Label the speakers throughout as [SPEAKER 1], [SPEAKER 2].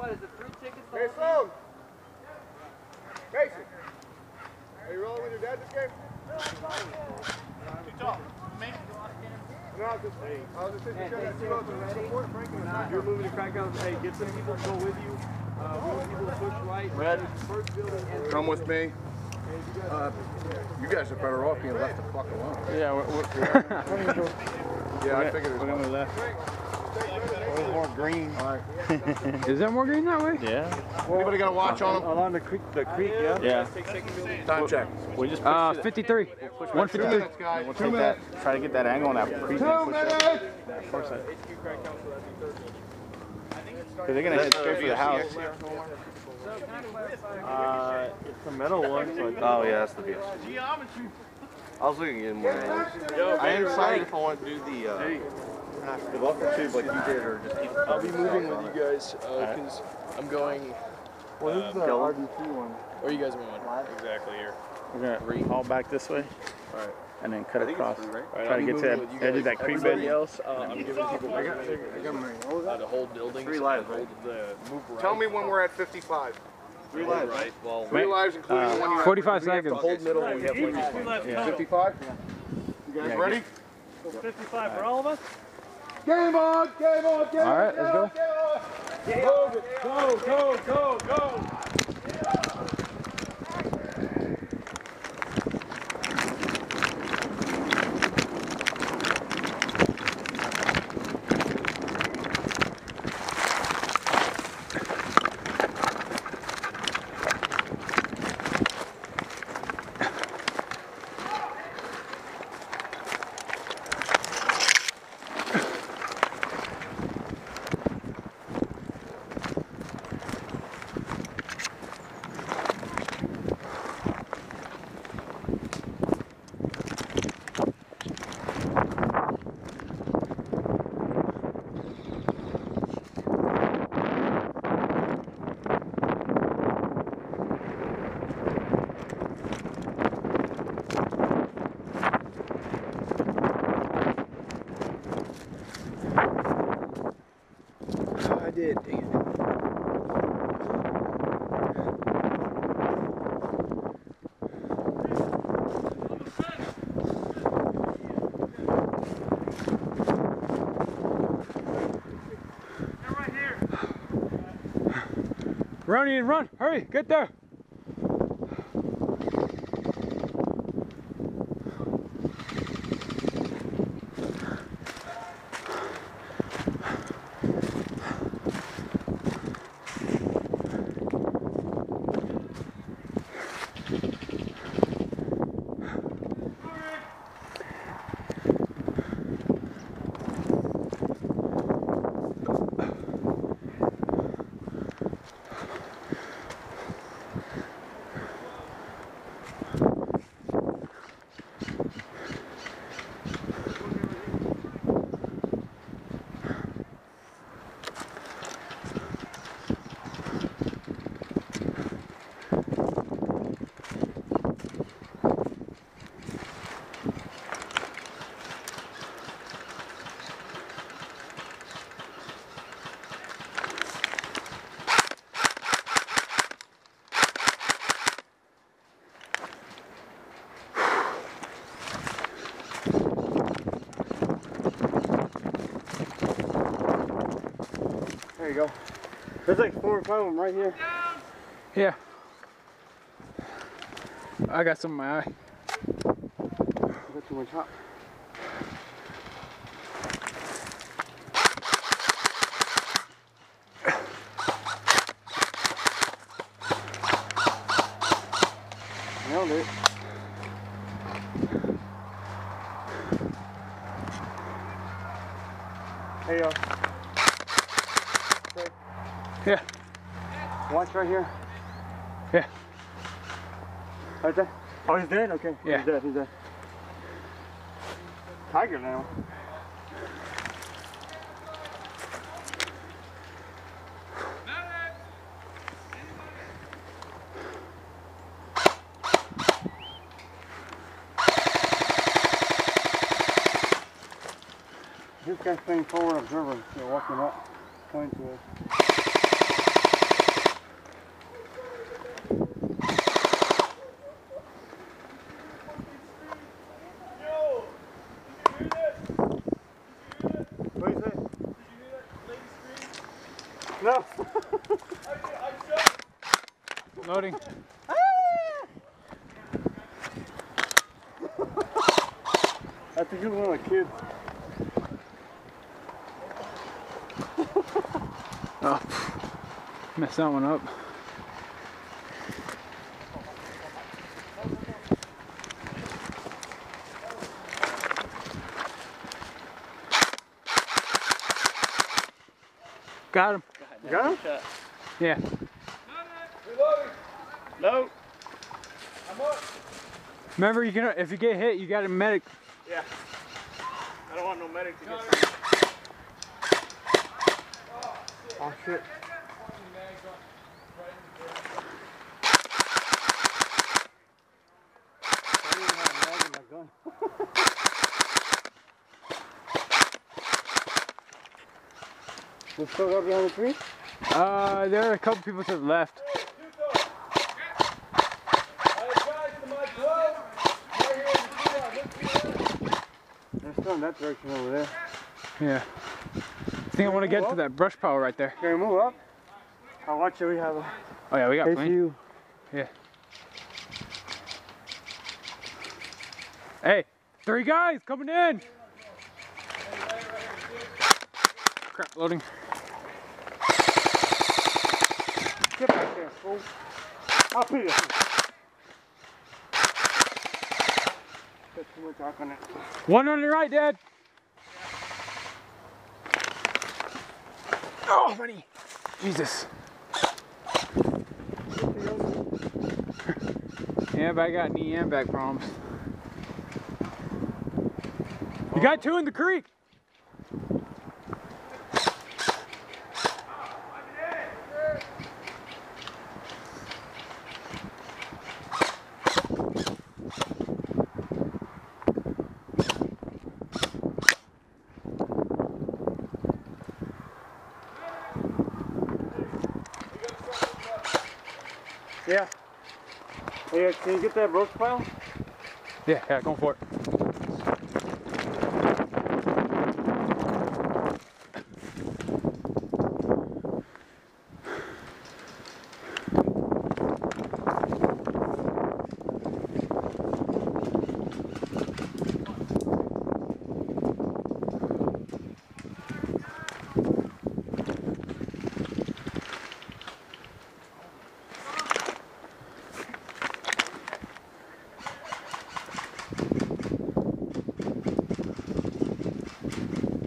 [SPEAKER 1] What is it? 3 tickets?
[SPEAKER 2] Hey, Sloan. Mason. Are you rolling with your dad this game?
[SPEAKER 3] Too tall. Me?
[SPEAKER 2] No, because I was just thinking that too. Support Frank and
[SPEAKER 4] You're moving to Krakow. Hey, get some people to go with you. Move people to push right.
[SPEAKER 2] Red. Come with me. You guys are better off being left the fuck alone.
[SPEAKER 4] Yeah,
[SPEAKER 2] Yeah, I figured
[SPEAKER 4] we're gonna left.
[SPEAKER 3] More green.
[SPEAKER 2] All right.
[SPEAKER 4] Is there more green that way?
[SPEAKER 5] Yeah.
[SPEAKER 2] Anybody got a watch on them?
[SPEAKER 4] Along the creek, yeah?
[SPEAKER 5] Yeah.
[SPEAKER 2] Time check.
[SPEAKER 5] We just
[SPEAKER 4] 53. 153.
[SPEAKER 2] Guys.
[SPEAKER 5] we'll take that, try to get that angle on that creek.
[SPEAKER 2] 2 minutes!
[SPEAKER 5] Because they're gonna head straight for the house.
[SPEAKER 4] It's a metal one. So
[SPEAKER 3] Oh yeah, that's the deal. Geometry. I was looking at more. I am decided if I want to do the welcome tube like you did, or just keep.
[SPEAKER 6] I'll be moving with you guys because I'm going.
[SPEAKER 4] well, this is the RDC one.
[SPEAKER 6] Where are you guys going? Exactly here.
[SPEAKER 5] We're gonna haul back this way.
[SPEAKER 6] Alright.
[SPEAKER 5] And then cut across.
[SPEAKER 6] Right,
[SPEAKER 5] Try to get to that edge of that creek bed.
[SPEAKER 6] Everybody else, I'm giving people to hold buildings.
[SPEAKER 3] 3 lives, right?
[SPEAKER 6] Move right.
[SPEAKER 2] Tell me when we're at 55.
[SPEAKER 3] 3 lives.
[SPEAKER 6] Right. Well,
[SPEAKER 2] 3 lives, including the one you have.
[SPEAKER 4] 45 seconds.
[SPEAKER 6] hold middle. We have one.
[SPEAKER 5] Yeah.
[SPEAKER 2] 55? You guys ready?
[SPEAKER 4] 55 for all of us?
[SPEAKER 2] Game on! Game on! Game on!
[SPEAKER 4] All right, let's go.
[SPEAKER 2] Move it! Go! Go! Go! Go!
[SPEAKER 6] I did. Dang it.
[SPEAKER 4] Run, run, hurry, get there.
[SPEAKER 2] There you go.
[SPEAKER 4] There's like 4 or 5 of them right here. Yeah. I got some in my eye.
[SPEAKER 2] I got too much hot.
[SPEAKER 4] Nailed it.
[SPEAKER 2] Hey,
[SPEAKER 4] Yeah.
[SPEAKER 2] watch right here.
[SPEAKER 4] Yeah.
[SPEAKER 2] Right there. Oh, he's dead? Okay.
[SPEAKER 4] Yeah.
[SPEAKER 2] He's dead. He's dead. Tiger now. This guy's playing forward observer. They're walking up, pointing to us.
[SPEAKER 6] No.
[SPEAKER 5] Loading.
[SPEAKER 6] I think it was one of the kids.
[SPEAKER 5] Oh, messed that one up. Got him.
[SPEAKER 6] You got him?
[SPEAKER 5] Yeah.
[SPEAKER 6] No.
[SPEAKER 5] Remember, you can if you get hit, you got a medic.
[SPEAKER 6] Yeah. I don't want no medic to get. Oh shit. I didn't have a mag in my gun. You still got behind the tree?
[SPEAKER 5] There are a couple people to the left.
[SPEAKER 6] They're still in that direction over there.
[SPEAKER 5] Yeah. I think I want to get to that brush pile right there.
[SPEAKER 6] Can we move up? I'll watch it. We have a
[SPEAKER 5] Oh yeah, we got plenty.
[SPEAKER 6] ACU.
[SPEAKER 5] Yeah. Hey, 3 guys coming in. Crap, loading.
[SPEAKER 6] Get back there, fool. I'll put it. Got too much arc on it.
[SPEAKER 5] One on the right, Dad. Oh, buddy. Jesus. Yeah, but I got knee and back problems. You got 2 in the creek.
[SPEAKER 6] Yeah. Hey, can you get that roach pile?
[SPEAKER 5] Yeah, go for it.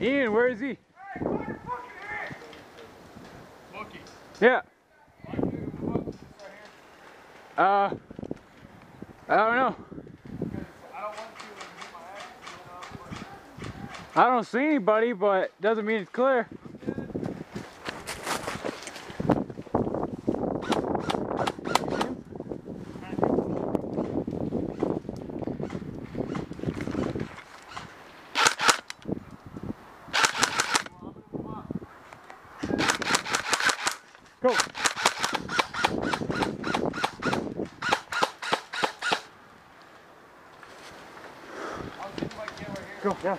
[SPEAKER 5] Ian, where is he? Yeah. I don't know. I don't see anybody, but doesn't mean it's clear. Go.
[SPEAKER 6] Go. Yeah.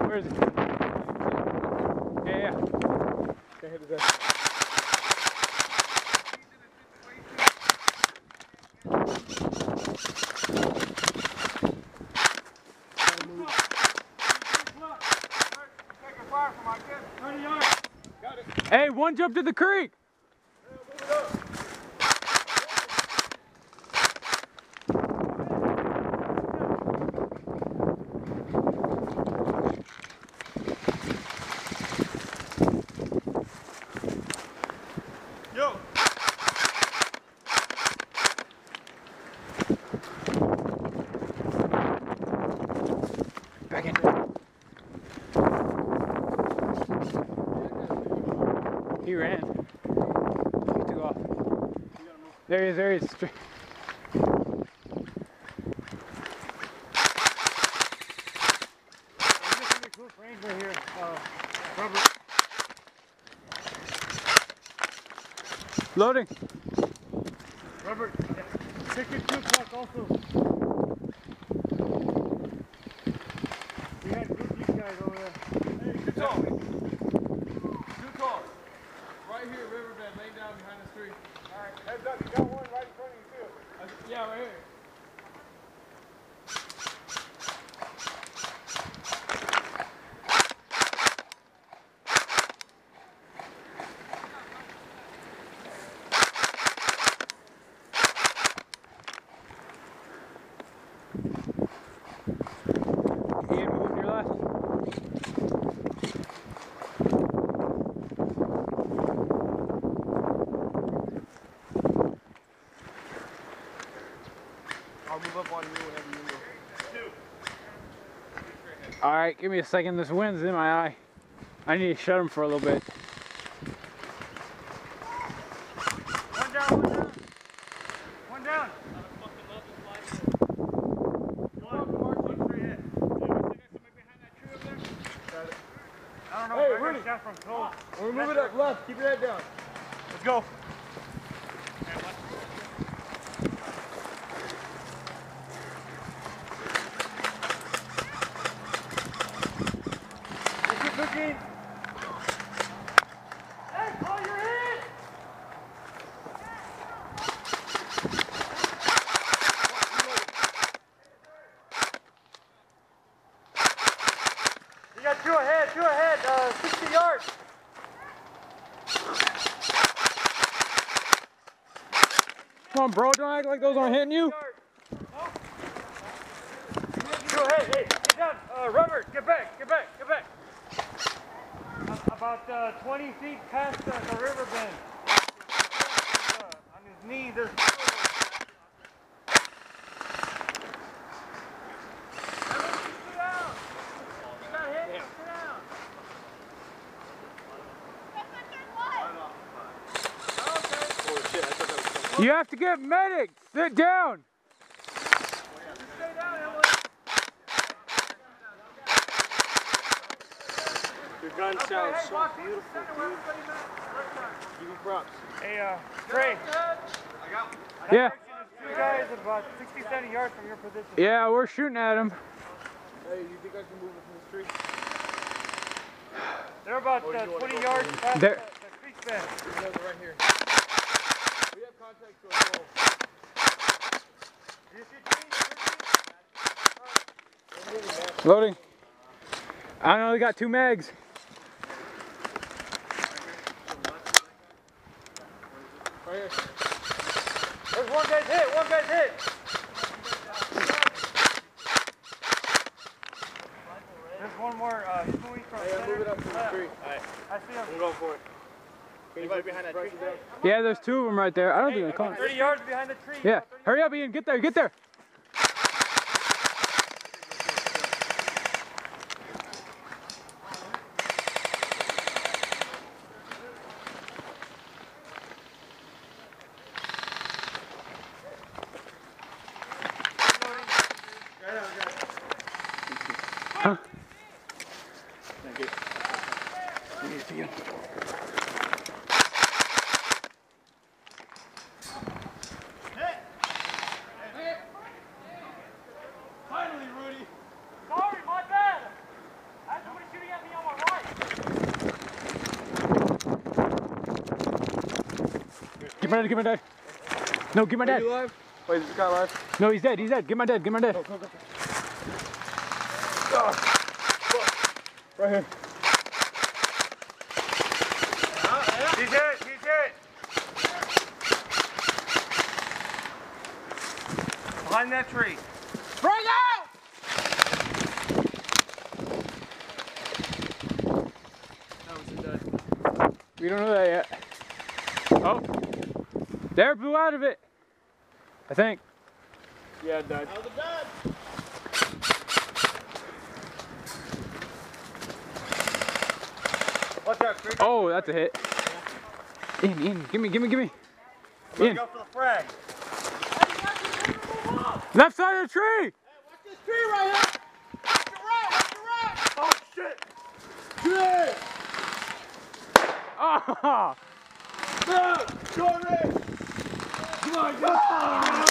[SPEAKER 6] Where is he? Yeah. Okay, hit his ass. Hey, one jump to the creek.
[SPEAKER 5] Second. He ran. He took off. There he is, there he is.
[SPEAKER 4] Right here, Robert.
[SPEAKER 5] Loading.
[SPEAKER 4] Robert, check your 2 o'clock also. We had group these guys over there.
[SPEAKER 6] Hey, good call. Good call. Right here, riverbed, laying down behind the tree.
[SPEAKER 4] Alright, heads up, you got one right in front of you too.
[SPEAKER 6] Yeah, right here.
[SPEAKER 5] Ian, move to your left.
[SPEAKER 6] I'll move up on you whenever you move.
[SPEAKER 5] Alright, give me a second. This wind's in my eye. I need to shut him for a little bit.
[SPEAKER 4] One down, one down. One down. I don't know.
[SPEAKER 6] Hey,
[SPEAKER 4] I got
[SPEAKER 6] Rudy.
[SPEAKER 4] shot from close.
[SPEAKER 6] We're moving up left. Keep your head down.
[SPEAKER 4] Let's go. Hey, call your head! You got two ahead, 60 yards.
[SPEAKER 5] Come on, bro. Don't act like those aren't hitting you.
[SPEAKER 4] Go ahead, hey, get down. Robert, get back. About 20 feet past the river bend. On his knee, there's...
[SPEAKER 5] You have to get medics. Sit down.
[SPEAKER 4] Your gun sounds so beautiful, dude. Give you props. Hey, Trey.
[SPEAKER 5] Yeah.
[SPEAKER 4] Two guys about 60, 70 yards from your position.
[SPEAKER 5] Yeah, we're shooting at him.
[SPEAKER 6] Hey, you think I can move it from this tree?
[SPEAKER 4] They're about 20 yards past
[SPEAKER 5] There.
[SPEAKER 4] the creek bed.
[SPEAKER 6] Yeah, they're right here. We have contact to our goal.
[SPEAKER 5] Loading. I only got 2 mags.
[SPEAKER 6] Right here.
[SPEAKER 4] There's one guy's hit, There's one more, he's moving from
[SPEAKER 6] Hey, move it up to the
[SPEAKER 4] left.
[SPEAKER 6] tree.
[SPEAKER 4] I see him.
[SPEAKER 6] I'm going for it. Anybody behind that tree?
[SPEAKER 5] Yeah, there's 2 of them right there. I don't think they caught.
[SPEAKER 4] 30 yards behind the tree.
[SPEAKER 5] Yeah. Hurry up, Ian. Get there. Get there. Huh?
[SPEAKER 6] Finally, Rudy.
[SPEAKER 4] Sorry, my bad. I had somebody shooting at me on my right.
[SPEAKER 5] Get my dad. Get my dad. No, get my dad.
[SPEAKER 6] Are you alive? Wait, is this guy alive?
[SPEAKER 5] No, he's dead. He's dead. Get my dad. Get my dad.
[SPEAKER 6] Right here.
[SPEAKER 4] He's hit. Behind that tree.
[SPEAKER 5] Bring out! We don't know that yet. Oh. There, blew out of it. I think.
[SPEAKER 6] Yeah, it died.
[SPEAKER 3] Watch out, Chris.
[SPEAKER 5] Oh, that's a hit. Ian, gimme. Ian.
[SPEAKER 3] Go for the frag.
[SPEAKER 5] Left side of the tree!
[SPEAKER 3] Hey, watch this tree right here. Watch your right. Oh, shit. Tree.
[SPEAKER 5] Oh!
[SPEAKER 3] No, Jordan. Come on, get out.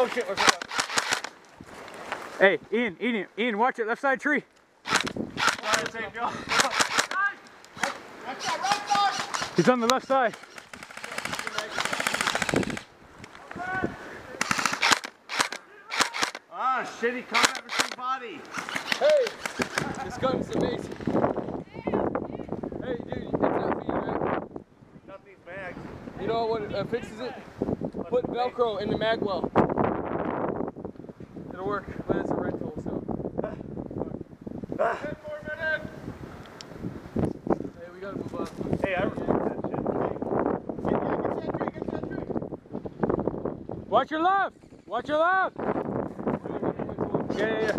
[SPEAKER 3] Oh, shit, what's up?
[SPEAKER 5] Hey, Ian, watch it, left side tree. He's on the left side.
[SPEAKER 3] Ah, shitty combat machine body.
[SPEAKER 6] Hey, this gun's amazing. Hey, dude, it's not for you, man.
[SPEAKER 3] Not these bags.
[SPEAKER 6] You know what fixes it? Put Velcro in the mag well. It'll work, but it's a rental, so. 10 more minutes. Hey, we gotta move on.
[SPEAKER 3] Hey, I respect that shit. Get that tree.
[SPEAKER 5] Watch your left! Watch your left! Yeah.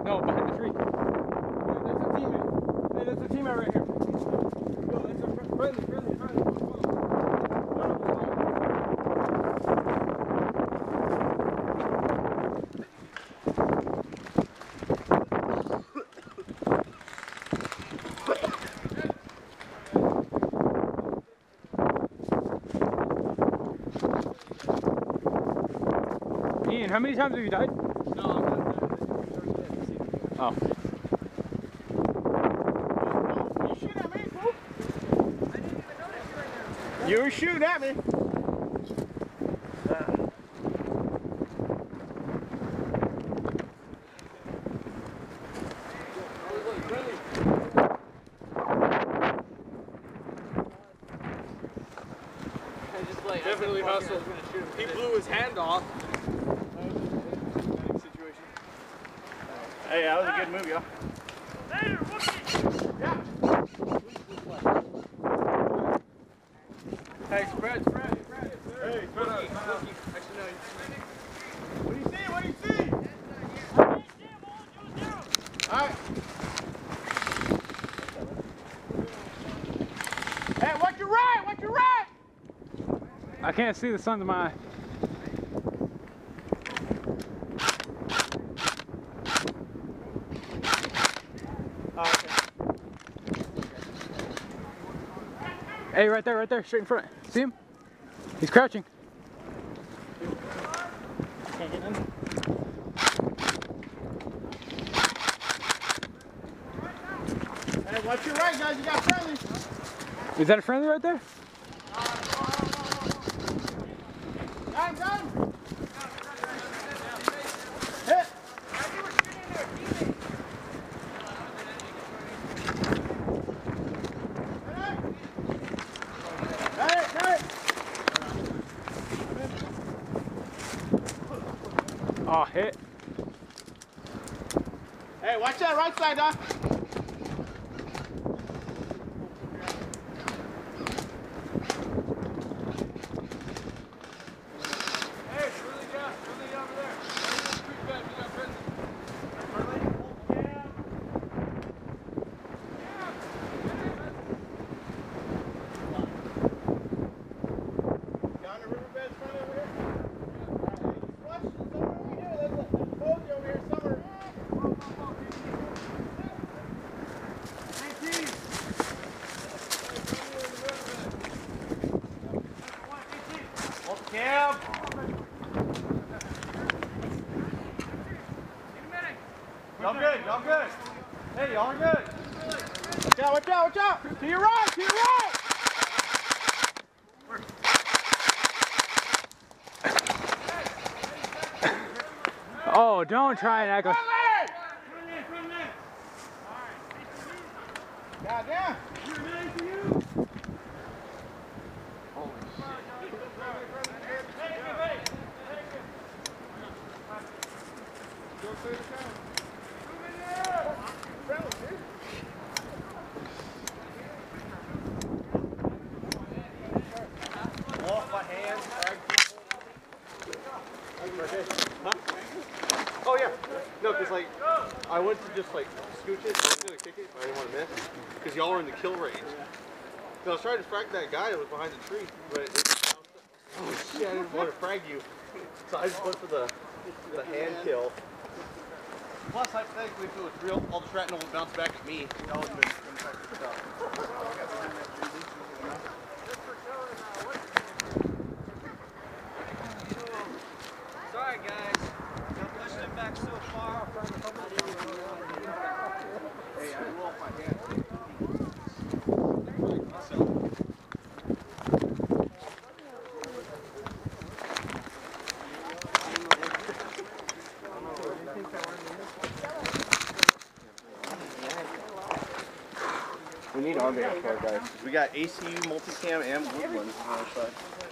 [SPEAKER 5] No, behind the tree.
[SPEAKER 6] That's a teammate. Hey, that's a teammate right here. Yo, that's a friendly.
[SPEAKER 5] Ian, how many times have you died?
[SPEAKER 6] No, I'm not.
[SPEAKER 5] Oh.
[SPEAKER 3] You shoot at me, fool. You were shooting at me.
[SPEAKER 6] Definitely hustle. He blew his hand off.
[SPEAKER 3] Hey, that was a good move, y'all.
[SPEAKER 6] Hey, spread.
[SPEAKER 3] Hey,
[SPEAKER 6] Actually, no.
[SPEAKER 3] What do you see? Alright. Hey, watch your right!
[SPEAKER 5] I can't see the sun to my eye.
[SPEAKER 3] Oh, okay.
[SPEAKER 5] Hey, right there, straight in front. See him? He's crouching.
[SPEAKER 3] Can't get in. Hey, watch your right, guys. You got friendly.
[SPEAKER 5] Is that a friendly right there?
[SPEAKER 3] Got him. Hit. Got it.
[SPEAKER 5] Oh, hit.
[SPEAKER 3] Hey, watch that right side, Doc.
[SPEAKER 6] Hey, really over there. Creek bed, we got friends.
[SPEAKER 3] Down the riverbed front over here. Watch, there's somewhere over here. There's a bogey over here somewhere. Cam. Y'all good. Hey, y'all are good. Watch out. To your right.
[SPEAKER 5] Oh, don't try and act like...
[SPEAKER 3] Goddamn. Off my hands. went to just like scooch it, I was gonna kick it, but I didn't want to miss because y'all were in the kill range. So I was trying to frag that guy that was behind the tree, but oh shit, I didn't want to frag you. So I just went for the hand kill. Plus, hypothetically, if it was real, all the shrapnel would bounce back at me. Y'all would have been infected stuff.
[SPEAKER 4] Sorry, guys. I pushed him back so far.
[SPEAKER 2] Hey, I blew off my hand.
[SPEAKER 3] We need our man for guys. We got ACU, multicam, and Woodlands on our side.